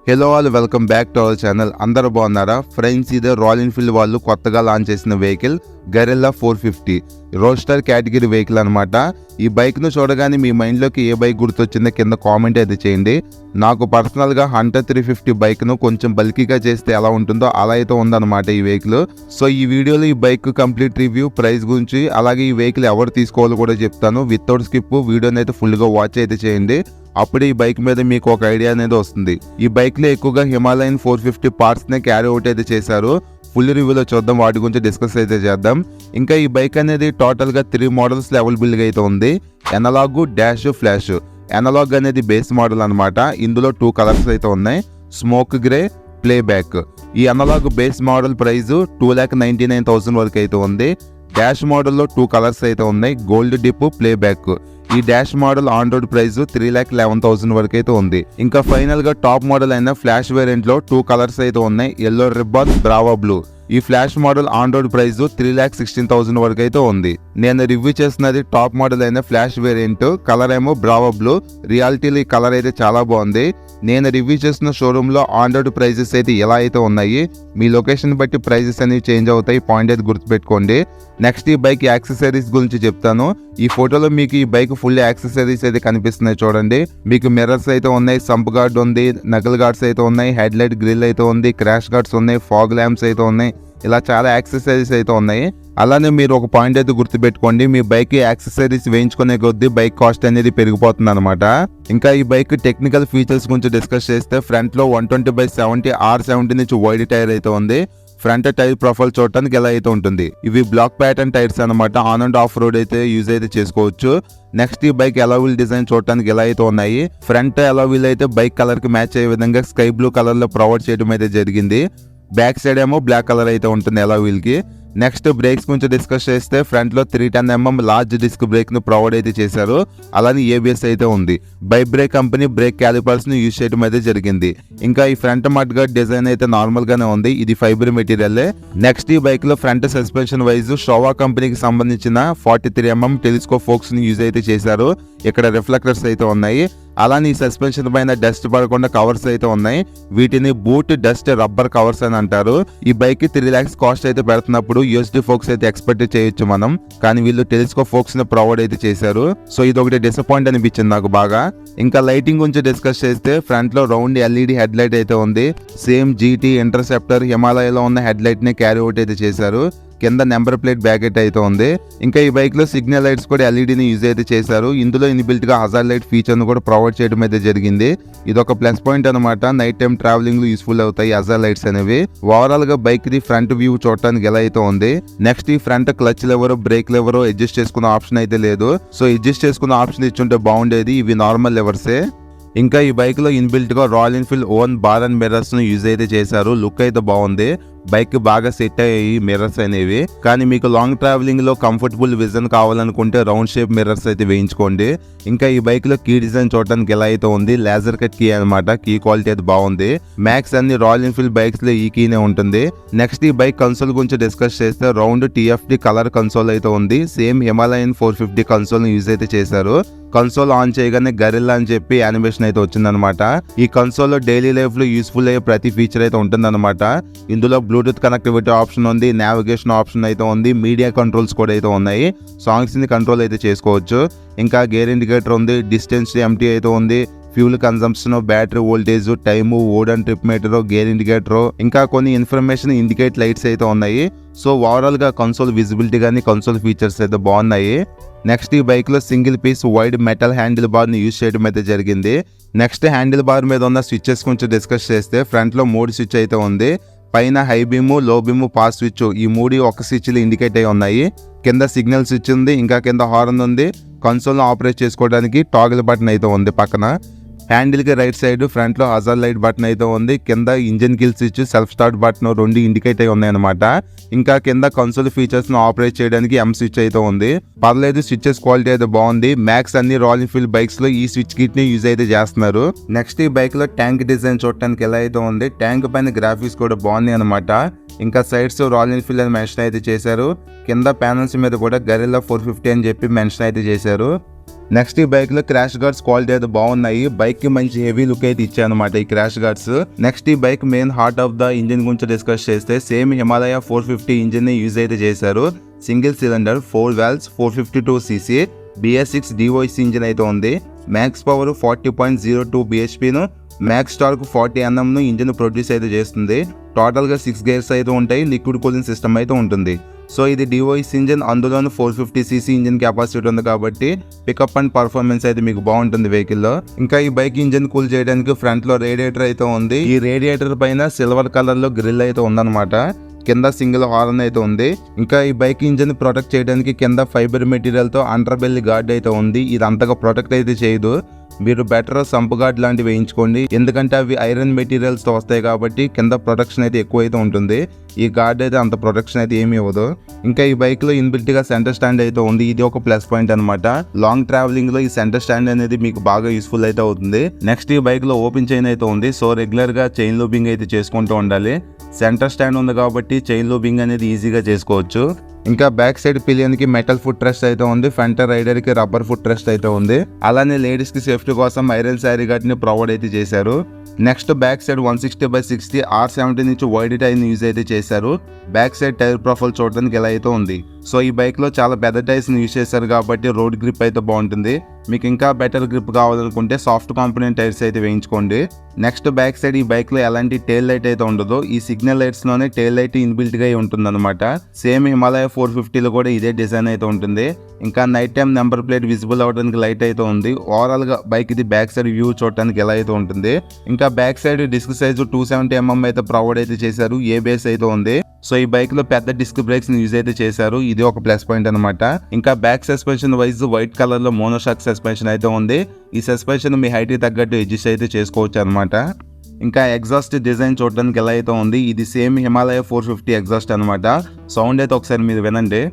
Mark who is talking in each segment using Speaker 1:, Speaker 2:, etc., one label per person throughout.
Speaker 1: Hello all, welcome back to our channel. అందరూ బాగున్నారా friends? ఇదే రాయల్ ఎన్ఫీల్డ్ వాళ్ళు కొత్తగా లాంచ్ చేసిన వెహికల్ గరిల్లా 450 రోస్టర్ కేటగిరీ వెహికల్ అనమాట. ఈ బైక్ ను చూడగానే మీ మైండ్ లోకి ఏ బైక్ గుర్తొచ్చిందో కింద కామెంట్ అయితే చేయండి. నాకు పర్సనల్ గా హంటర్ 350 బైక్ ను కొంచెం బల్కీగా చేస్తే ఎలా ఉంటుందో అలా అయితే ఉందన్నమాట ఈ వెహికల్. సో ఈ వీడియోలో ఈ బైక్ కంప్లీట్ రివ్యూ, ప్రైస్ గురించి, అలాగే ఈ వెహికల్ ఎవరు తీసుకోవాలో కూడా చెప్తాను. వితౌట్ స్కిప్ వీడియోని అయితే ఫుల్ గా వాచ్ అయితే చేయండి. అప్పుడు ఈ బైక్ మీద మీకు ఒక ఐడియా అనేది వస్తుంది. ఈ బైక్ లో ఎక్కువగా హిమాలయన్ 450 పార్ట్స్ నే క్యారీ అవుట్ అయితే చేశారు. ఫుల్ రివ్యూలో చూద్దాం, వాటి గురించి డిస్కస్ అయితే చేద్దాం. ఇంకా ఈ బైక్ అనేది టోటల్ గా 3 మోడల్స్ లో అవైలబుల్ గా అయితే ఉంది. Analogue, dash, flash. ఎనలాగ్ అనేది బేస్ మోడల్ అనమాట. ఇందులో 2 కలర్స్ అయితే ఉన్నాయి, స్మోక్ గ్రే, ప్లే బ్యాక్. ఈ ఎనలాగ్ బేస్ మోడల్ ప్రైస్ 2,99,000 వరకు అయితే ఉంది. డాష్ మోడల్లో 2 కలర్స్ అయితే ఉన్నాయి, గోల్డ్ డిప్, ప్లే బ్యాక్. ఈ dash model on road price 3,11,000 వరకు అయితే ఉంది. ఇంకా ఫైనల్ గా టాప్ మోడల్ అయిన ఫ్లాష్ వేరియంట్ లో 2 కలర్స్ అయితే ఉన్నాయి, ఎల్లో రిబ్బన్, బ్రావో బ్లూ. ఈ flash model on road price 3,16,000 వరకు అయితే ఉంది. నేను రివ్యూ చేస్తున్నది టాప్ మోడల్ అయిన ఫ్లాష్ వేరియంట్. కలర్ ఏమో బ్రావో బ్లూ. రియాలిటీలో ఈ కలర్ అయితే చాలా బాగుంది. నేను రివ్యూ చేసిన షోరూమ్ లో ఆన్ రోడ్ ప్రైజెస్ అయితే ఎలా అయితే ఉన్నాయి. మీ లొకేషన్ బట్టి ప్రైజెస్ అనేవి చేంజ్ అవుతాయి, పాయింట్ అయితే గుర్తుపెట్టుకోండి. నెక్స్ట్ ఈ బైక్ యాక్సెసరీస్ గురించి చెప్తాను. ఈ ఫోటోలో మీకు ఈ బైక్ ఫుల్ యాక్సెసరీస్ అయితే కనిపిస్తున్నాయి చూడండి. మీకు మిర్రర్స్ అయితే ఉన్నాయి, సంప్ గార్డ్ ఉంది, నగల్ గార్డ్స్ అయితే ఉన్నాయి, హెడ్ లైట్ గ్రిల్ అయితే ఉంది, క్రాష్ గార్డ్స్ ఉన్నాయి, ఫాగ్ ల్యాంప్స్ అయితే ఉన్నాయి. ఇలా చాలా యాక్సెసరీస్ అయితే ఉన్నాయి. అలానే మీరు ఒక పాయింట్ అయితే గుర్తుపెట్టుకోండి, మీ బైక్ యాక్సెసరీస్ వేయించుకునే కొద్దీ బైక్ కాస్ట్ అనేది పెరిగిపోతుంది అనమాట. ఇంకా ఈ బైక్ టెక్నికల్ ఫీచర్స్ గురించి డిస్కస్ చేస్తే ఫ్రంట్ లో 120/70 R70 నుంచి వైడ్ టైర్ అయితే ఉంది. ఫ్రంట్ టైర్ ప్రొఫైల్ చూడటానికి ఎలా అయితే ఉంటుంది. ఇవి బ్లాక్ ప్యాటర్న్ టైర్స్ అనమాట. ఆన్ అండ్ ఆఫ్ రోడ్ అయితే యూజ్ అయితే చేసుకోవచ్చు. నెక్స్ట్ ఈ బైక్ అలౌవిల్ డిజైన్ చూడటానికి ఎలా అయితే ఉన్నాయి. ఫ్రంట్ అలౌవిల్ అయితే బైక్ కలర్ కి మ్యాచ్ అయ్యే విధంగా స్కై బ్లూ కలర్ లో ప్రొవైడ్ చేయడం అయితే జరిగింది. బ్యాక్ సైడ్ ఏమో బ్లాక్ కలర్ అయితే ఉంటుంది అలౌవిల్ కి. నెక్స్ట్ బ్రేక్స్ గురించి డిస్కస్ చేస్తే ఫ్రంట్ లో 310mm లార్జ్ డిస్క్ బ్రేక్ ను ప్రొవైడ్ అయితే చేశారు. అలానే ఏబిఎస్ అయితే ఉంది. By break company break callipers ను యూజ్ చేయడం అయితే జరిగింది. ఇంకా ఈ ఫ్రంట్ మడ్ గార్డ్ డిజైన్ అయితే నార్మల్ గానే ఉంది, ఇది ఫైబర్ మెటీరియల్. నెక్స్ట్ ఈ బైక్ లో ఫ్రంట్ సస్పెన్షన్ వైజ్ షోవా కంపెనీకి సంబంధించిన 43mm టెలిస్కోప్ ఫోక్స్ ని యూజ్ అయితే చేశారు. ఇక్కడ రిఫ్లెక్టర్స్ అయితే ఉన్నాయి. అలానే ఈ సస్పెన్షన్ పైన డస్ట్ పడకుండా కవర్స్ అయితే ఉన్నాయి. వీటిని బూట్ డస్ట్ రబ్బర్ కవర్స్ అని అంటారు. ఈ బైక్ కి 3 lakhs కాస్ట్ అయితే పెడుతున్నప్పుడు యూఎస్డి ఫోక్స్ అయితే ఎక్స్పెక్ట్ చేయొచ్చు మనం, కానీ వీళ్ళు టెలిస్కోప్ ఫోక్స్ ని ప్రొవైడ్ అయితే చేశారు. సో ఇది ఒకటి డిసప్పాయింట్ అనిపించింది నాకు బాగా. ఇంకా లైటింగ్ గురించి డిస్కస్ చేస్తే ఫ్రంట్ లో రౌండ్ ఎల్ఈడి హెడ్ లైట్ అయితే ఉంది. సేమ్ జీటీ, ఇంటర్సెప్టర్, హిమాలయలో ఉన్న హెడ్ లైట్ ని క్యారీ అవుట్ అయితే చేశారు. కింద నెంబర్ ప్లేట్ బ్యాకెట్ అయితే ఉంది. ఇంకా ఈ బైక్ లో సిగ్నల్ లైట్స్ కూడా ఎల్ఈడిని యూజ్ అయితే చేశారు. ఇందులో ఇన్బిల్ట్ గా హజార్ లైట్ ఫీచర్ ను కూడా ప్రొవైడ్ చేయడం అయితే జరిగింది. ఇది ఒక ప్లస్ పాయింట్ అనమాట. నైట్ టైం ట్రావెలింగ్ లో యూస్ఫుల్ అవుతాయి హజార్ లైట్స్ అనేవి. ఓవరాల్ గా బైక్ ది ఫ్రంట్ వ్యూ చూడటానికి ఎలా అయితే ఉంది. నెక్స్ట్ ఈ front clutch lever, break lever adjust చేసుకున్న ఆప్షన్ అయితే లేదు. సో అడ్జస్ట్ చేసుకున్న ఆప్షన్ ఇచ్చుంటే బాగుండేది. ఇవి నార్మల్ లెవర్సే. ఇంకా ఈ బైక్ లో ఇన్బిల్ట్ గా royal Enfield own bar and mirrors ను యూజ్ అయితే చేశారు. లుక్ అయితే బాగుంది. బైక్ బాగా సెట్ అయ్యాయి మిర్రర్స్ అనేవి. కానీ మీకు లాంగ్ ట్రావెలింగ్ లో కంఫర్టబుల్ విజన్ కావాలనుకుంటే రౌండ్ షేప్ మిర్రర్స్ అయితే వేయించుకోండి. ఇంకా ఈ బైక్ లో కీ డిజైన్ చూడడానికి ఎలా అయితే ఉంది. లేజర్ కట్ కీ అనమాట. కీ క్వాలిటీ అయితే బాగుంది. మ్యాక్స్ అన్ని రాయల్ ఎన్ఫీల్డ్ బైక్స్ లో ఈ కీనే ఉంటుంది. నెక్స్ట్ ఈ బైక్ కన్సోల్ గురించి డిస్కస్ చేస్తే రౌండ్ టీఎఫ్డి కలర్ కన్సోల్ అయితే ఉంది. సేమ్ హిమాలయన్ 450 కన్సోల్ ని యూజ్ అయితే చేశారు. కన్సోల్ ఆన్ చేయగానే గరిల్లా అని చెప్పి యానిమేషన్ అయితే వచ్చిందనమాట. ఈ కన్సోల్ లో డైలీ లైఫ్ లో యూస్ఫుల్ అయ్యే ప్రతి ఫీచర్ అయితే ఉంటుందన్నమాట. ఇందులో బ్లూటూత్ కనెక్టివిటీ ఆప్షన్ ఉంది, నావిగేషన్ ఆప్షన్ అయితే ఉంది, మీడియా కంట్రోల్స్ కూడా అయితే ఉన్నాయి. సాంగ్స్ ని కంట్రోల్ అయితే చేసుకోవచ్చు. ఇంకా గేర్ ఇండికేటర్ ఉంది, డిస్టెన్స్ ఎంటీ అయితే ఉంది, fuel consumption, battery voltage, time, odo trip meter, gear indicator, ఇంకా కొన్ని ఇన్ఫర్మేషన్ ఇండికేట్ లైట్స్ అయితే ఉన్నాయి. సో ఓవరాల్ గా కన్సోల్ విజిబిలిటీ గానీ కన్సోల్ ఫీచర్స్ అయితే బాగున్నాయి. నెక్స్ట్ ఈ బైక్ లో single piece wide metal handle bar ని యూజ్ చేయడం అయితే జరిగింది. నెక్స్ట్ హ్యాండిల్ బార్ మీద ఉన్న స్విచెస్ గురించి డిస్కస్ చేస్తే ఫ్రంట్ లో 3 స్విచ్ అయితే ఉంది. పైన హై బీమ్, లో బీమ్, పాస్ స్విచ్, ఈ 3 ఒక స్విచ్ లో ఇండికేట్ అయి ఉన్నాయి. కింద సిగ్నల్ స్విచ్ ఉంది, ఇంకా కింద హార్న్ ఉంది. కన్సోల్ ఆపరేట్ చేసుకోవడానికి టాగిల్ బటన్ అయితే ఉంది పక్కన. హ్యాండిల్ కి రైట్ సైడ్ ఫ్రంట్ లో హజార్ లైట్ బటన్ అయితే ఉంది. కింద engine kill switch, self start button 2 indicate అయి ఉన్నాయి అనమాట. ఇంకా కింద కన్సోల్ ఫీచర్స్ ను ఆపరేట్ చేయడానికి ఎం స్విచ్ అయితే ఉంది. పర్లేదు, స్విచెస్ క్వాలిటీ అయితే బాగుంది. మ్యాక్స్ అన్ని రాయల్ ఎన్ఫీల్డ్ బైక్స్ లో ఈ స్విచ్ కిట్ ని యూజ్ అయితే చేస్తున్నారు. నెక్స్ట్ ఈ బైక్ లో ట్యాంక్ డిజైన్ చూడటానికి ఎలా అయితే ఉంది. ట్యాంక్ పైన గ్రాఫిక్స్ కూడా బాగున్నాయి అనమాట. ఇంకా సైడ్స్ రాయల్ ఎన్ఫీల్డ్ అని మెన్షన్ అయితే చేశారు. కింద ప్యానల్స్ మీద కూడా గరిల్లా 450 అని చెప్పి మెన్షన్ అయితే చేశారు. నెక్స్ట్ ఈ బైక్ లో క్రాష్ గార్డ్స్ క్వాలిటీ అయితే బాగున్నాయి. బైక్ కి మంచి హెవీ లుక్ అయితే ఇచ్చాయన్నమాట ఈ క్రాష్ గార్డ్స్. నెక్స్ట్ ఈ bike main heart of the engine గురించి డిస్కస్ చేస్తే సేమ్ హిమాలయ 450 ఇంజిన్ ని యూజ్ అయితే చేశారు. Single cylinder 4 valves 452 cc BS6 DOC engine అయితే ఉంది. Max power 40.02 bhp max torque 40 Nm engine produce అయితే చేస్తుంది. టోటల్ గా 6 గేర్స్ అయితే ఉంటాయి. లిక్విడ్ కూలింగ్ సిస్టమ్ అయితే ఉంటుంది. సో ఇది DOC ఇంజిన్, అందులోనూ 450 cc ఇంజిన్ కెపాసిటీ ఉంది కాబట్టి పికప్ అండ్ పర్ఫార్మెన్స్ అయితే మీకు బాగుంటుంది వెహికల్ లో. ఇంకా ఈ బైక్ ఇంజిన్ కూల్ చేయడానికి ఫ్రంట్ లో రేడియేటర్ అయితే ఉంది. ఈ రేడియేటర్ పైన సిల్వర్ కలర్ లో గ్రిల్ అయితే ఉందన్నమాట. కింద సింగిల్ హార్న్ అయితే ఉంది. ఇంకా ఈ బైక్ ఇంజిన్ ప్రొటెక్ట్ చేయడానికి కింద ఫైబర్ మెటీరియల్ తో అండర్ బెల్లి గార్డ్ అయితే ఉంది. ఇది అంతగా ప్రొటెక్ట్ అయితే చేయదు. మీరు బెటర్ సంప్ గార్డ్ లాంటివి వేయించుకోండి, ఎందుకంటే అవి ఐరన్ మెటీరియల్స్ తో వస్తాయి కాబట్టి కింద ప్రొటెక్షన్ అయితే ఎక్కువ అయితే ఉంటుంది. ఈ గార్డ్ అయితే అంత ప్రొటెక్షన్ అయితే ఏమి ఇవ్వదు. ఇంకా ఈ బైక్ లో ఇన్బిల్ట్ గా సెంటర్ స్టాండ్ అయితే ఉంది. ఇది ఒక ప్లస్ పాయింట్ అనమాట. లాంగ్ ట్రావెలింగ్ లో ఈ సెంటర్ స్టాండ్ అనేది మీకు బాగా యూస్ఫుల్ అయితే అవుతుంది. నెక్స్ట్ ఈ బైక్ లో ఓపెన్ చైన్ అయితే ఉంది. సో రెగ్యులర్ గా చైన్ లూబింగ్ అయితే చేసుకుంటూ ఉండాలి. సెంటర్ స్టాండ్ ఉంది కాబట్టి చైన్ లూబింగ్ అనేది ఈజీగా చేసుకోవచ్చు. ఇంకా బ్యాక్ సైడ్ పిలియన్ కి మెటల్ ఫుట్ రెస్ట్ అయితే ఉంది. ఫ్రంట్ రైడర్ కి రబ్బర్ ఫుట్ రెస్ట్ అయితే ఉంది. అలానే లేడీస్ కి సేఫ్టీ కోసం ఐరన్ శారీ గార్డ్ ని ప్రొవైడ్ అయితే చేశారు. Next back side 160/60 R17 inch wide tyre use అయితే చేశారు. బ్యాక్ సైడ్ టైర్ ప్రొఫైల్ చూడడానికి ఇలా అయితే ఉంది. సో ఈ బైక్ లో చాలా పెద్ద టైర్స్ యూజ్ చేశారు కాబట్టి రోడ్ గ్రిప్ అయితే బాగుంటుంది. మీకు ఇంకా బెటర్ గ్రిప్ కావాలనుకుంటే సాఫ్ట్ కాంపోనెంట్ టైర్స్ అయితే వేయించుకోండి. నెక్స్ట్ బ్యాక్ సైడ్ ఈ బైక్ లో ఎలాంటి టైల్ లైట్ అయితే ఉండదు. ఈ సిగ్నల్ లైట్స్ లోనే టైల్ లైట్ ఇన్బిల్ట్ గా ఉంటుంది అనమాట. సేమ్ హిమాలయ 450 లో కూడా ఇదే డిజైన్ అయితే ఉంటుంది. ఇంకా night time number plate visible అవడానికి లైట్ అయితే ఉంది. ఓవరాల్ గా బైక్ ఇది బ్యాక్ సైడ్ వ్యూ చూడడానికి ఎలా అయితే ఉంటుంది. ఇంకా back side disc size 270 mm అయితే ప్రొవైడ్ అయితే చేశారు. ABS అయితే ఉంది. సో ఈ బైక్ లో పెద్ద డిస్క్ బ్రేక్స్ యూజ్ అయితే చేశారు. ఇది ఒక ప్లస్ పాయింట్ అనమాట. ఇంకా back suspension wise white colour లో మోనోషాక్ సస్పెన్షన్ అయితే ఉంది. ఈ సస్పెన్షన్ మీ హైట్ కి తగ్గట్టు అడ్జస్ట్ అయితే చేసుకోవచ్చు అనమాట. ఇంకా ఎగ్జాస్ట్ డిజైన్ చూడడానికి ఎలా అయితే ఉంది. ఇది సేమ్ హిమాలయ 450 ఎగ్జాస్ట్ అనమాట. సౌండ్ అయితే ఒకసారి మీరు వినండి.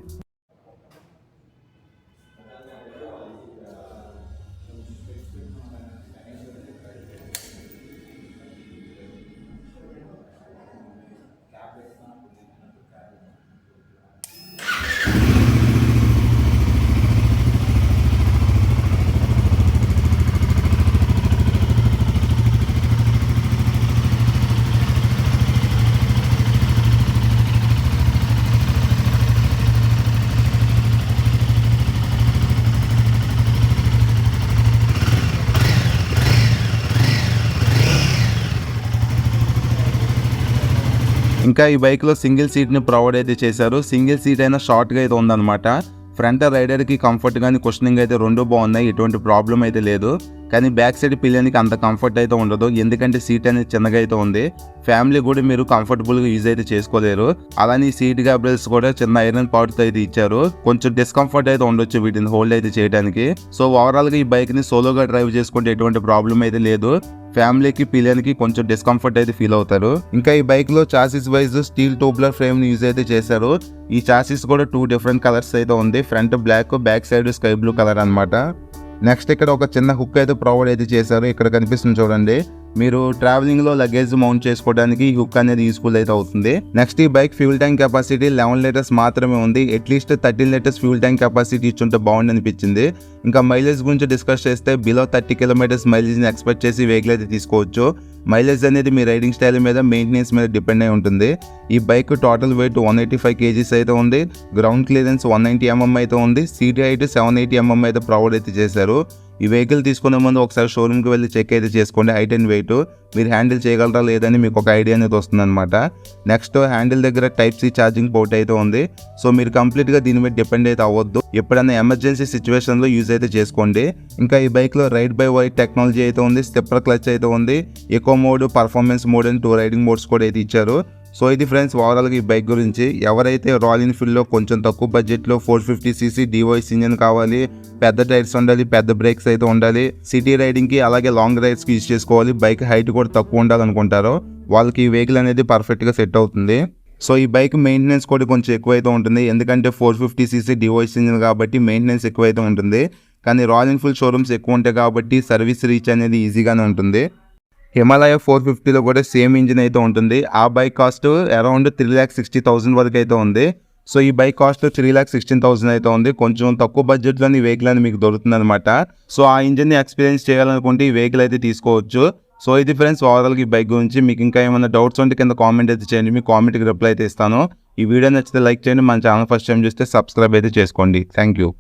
Speaker 1: ఇంకా ఈ బైక్ లో సింగిల్ సీట్ ని ప్రొవైడ్ అయితే చేశారు. సింగిల్ సీట్ అయినా షార్ట్ గా అయితే ఉందన్నమాట. ఫ్రంట్ రైడర్ కి కంఫర్ట్ గానీ కుషనింగ్ అయితే రెండు బాగున్నాయి. ఎటువంటి ప్రాబ్లం అయితే లేదు. కానీ బ్యాక్ సైడ్ పిలియన్ కి అంత కంఫర్ట్ అయితే ఉండదు, ఎందుకంటే సీట్ అనేది చిన్నగా అయితే ఉంది. ఫ్యామిలీ కూడా మీరు కంఫర్టబుల్ గా యూజ్ అయితే చేసుకోలేరు. అలానే సీట్ గాబ్రెల్స్ కూడా చిన్న ఐరన్ పార్ట్ అయితే ఇచ్చారు. కొంచెం డిస్కంఫర్ట్ అయితే ఉండొచ్చు వీటిని హోల్డ్ అయితే చేయడానికి. సో ఓవరాల్ గా ఈ బైక్ ని సోలోగా డ్రైవ్ చేసుకుంటే ఎటువంటి ప్రాబ్లం అయితే లేదు. ఫ్యామిలీకి పిలియన్ కి కొంచెం డిస్కంఫర్ట్ అయితే ఫీల్ అవుతారు. ఇంకా ఈ బైక్ లో చాసిస్ వైజ్ స్టీల్ టూబ్లర్ ఫ్రేమ్ ని యూజ్ అయితే చేశారు. ఈ చాసిస్ కూడా 2 డిఫరెంట్ కలర్స్ అయితే ఉంది. Front black, back side sky blue colour అనమాట. నెక్స్ట్ ఇక్కడ ఒక చిన్న హుక్ అయితే ప్రొవైడ్ అయితే చేశారు. ఇక్కడ కనిపిస్తుంది చూడండి. మీరు ట్రావెలింగ్ లో లగేజ్ మౌంట్ చేసుకోవడానికి ఈ హుక్ అనేది యూస్ఫుల్ అయితే అవుతుంది. నెక్స్ట్ ఈ bike fuel tank capacity 11 litres మాత్రమే ఉంది. At least 13 litres fuel tank capacity ఇచ్చుంటే బాగుంది అనిపించింది. ఇంకా మైలేజ్ గురించి డిస్కస్ చేస్తే బిలో 30 కిలోమీటర్స్ మైలేజ్ ని ఎక్స్పెక్ట్ చేసి వెహికల్ అయితే తీసుకోవచ్చు. మైలేజ్ అనేది మీ రైడింగ్ స్టైల్ మీద, మెయింటెనెన్స్ మీద డిపెండ్ అయి ఉంటుంది. ఈ బైక్ టోటల్ వెయిట్ 185 kgs అయితే ఉంది. గ్రౌండ్ క్లియరెన్స్ 190 mm అయితే ఉంది. సీట్ హైట్ 780 mm అయితే ప్రొవైడ్ అయితే చేశారు. ఈ వెహికల్ తీసుకునే ముందు ఒకసారి షోరూమ్కి వెళ్ళి చెక్ అయితే చేసుకోండి. హైట్ అండ్ వెయిట్ మీరు హ్యాండిల్ చేయగలరా లేదని మీకు ఒక ఐడియా అనేది వస్తుంది అనమాట. నెక్స్ట్ హ్యాండిల్ దగ్గర టైప్ C ఛార్జింగ్ పోర్ట్ అయితే ఉంది. సో మీరు కంప్లీట్గా దీని మీద డిపెండ్ అయితే అవ్వద్దు. ఎప్పుడైనా ఎమర్జెన్సీ సిచ్యువేషన్లో యూజ్ అయితే చేసుకోండి. ఇంకా ఈ బైక్లో రైడ్ బై వైర్ టెక్నాలజీ అయితే ఉంది. స్టెప్పర్ క్లచ్ అయితే ఉంది. ఎకో మోడ్, పర్ఫార్మెన్స్ మోడ్ అని 2 రైడింగ్ మోడ్స్ కూడా అయితే ఇచ్చారు. సో ఇది ఫ్రెండ్స్ ఓవరాల్గా ఈ బైక్ గురించి. ఎవరైతే రాయల్ ఎన్ఫీల్డ్లో కొంచెం తక్కువ బడ్జెట్లో 450cc DOC ఇంజిన్ కావాలి, పెద్ద టైర్స్ ఉండాలి, పెద్ద బ్రేక్స్ అయితే ఉండాలి, సిటీ రైడింగ్కి అలాగే లాంగ్ రైడ్స్కి యూజ్ చేసుకోవాలి, బైక్ హైట్ కూడా తక్కువ ఉండాలనుకుంటారో వాళ్ళకి ఈ వెహికల్ అనేది పర్ఫెక్ట్గా సెట్ అవుతుంది. సో ఈ బైక్ మెయింటెనెన్స్ కూడా కొంచెం ఎక్కువైతే ఉంటుంది, ఎందుకంటే 450cc DOC ఇంజిన్ కాబట్టి మెయింటెనెన్స్ ఎక్కువైతే ఉంటుంది. కానీ రాయల్ ఎన్ఫీల్డ్ షోరూమ్స్ ఎక్కువ ఉంటాయి కాబట్టి సర్వీస్ రీచ్ అనేది ఈజీగానే ఉంటుంది. హిమాలయ 450లో కూడా సేమ్ ఇంజిన్ అయితే ఉంటుంది. ఆ బైక్ కాస్ట్ అరౌండ్ 3,60,000 వరకు అయితే ఉంది. సో ఈ బైక్ కాస్ట్ 3,16,000 అయితే ఉంది. కొంచెం తక్కువ బడ్జెట్లోని ఈ వెహికల్ అని మీకు దొరుకుతుంది అనమాట. సో ఆ ఇంజిన్ని ఎక్స్పీరియన్స్ చేయాలనుకుంటే ఈ వెహికల్ అయితే తీసుకోవచ్చు. సో ఇది ఫ్రెండ్స్ ఓవరాల్గా ఈ బైక్ గురించి. మీకు ఇంకా ఏమైనా డౌట్స్ ఉంటే కింద కామెంట్ అయితే చేయండి, మీ కామెంట్కి రిప్లై అయితే ఇస్తాను. ఈ వీడియో నచ్చితే లైక్ చేయండి, మన ఛానల్ ఫస్ట్ టైం చూస్తే సబ్స్క్రైబ్ అయితే చేసుకోండి. Thank you.